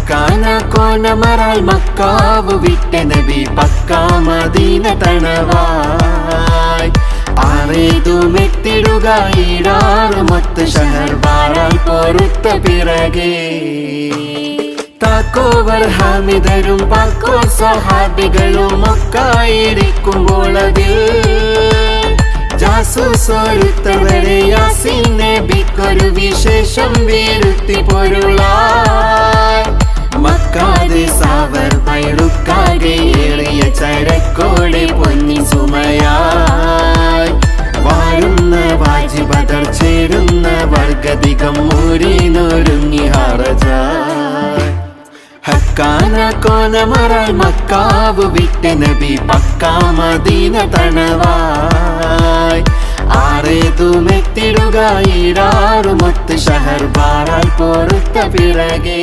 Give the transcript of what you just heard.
ഹക്കാന കോനമറാൽ macaw വിട്ട നബി പക്കാ മദീന തണവായി ആറേതുമെത്തിടുക ഈടാറ് മൊത്ത ഷഹർ ബാറാൽ പൊറുത്ത പിറകെ താക്കോവർ ഹാമിദരും പാക്കോ സഹാബികളും ഒക്കായിരിക്കുമ്പോൾ അതിൽ ജാസൂസൊരുത്തവരെ യാസീൻ നബിക്കൊരു വിശേഷം വീരുത്തി പൊരുളായി മക്കാതെ സാവർ പയറുക്കാതെ ഏറിയ ചരക്കോടെ പൊന്നി സുമയായി വാഴുന്ന വാജിബദർ ചേരുന്ന വർഗധികം മൂരിനൊരുങ്ങി ഹറജായി ഹക്കാന കോനമറാൽ മക്കാവ് വിട്ട നബി പക്കാ മദീന തണവായി ആറേതുമെത്തിടുക ഈടാറ് മൊത്ത ഷഹർ ബാറാൽ പൊറുത്ത പിറകെ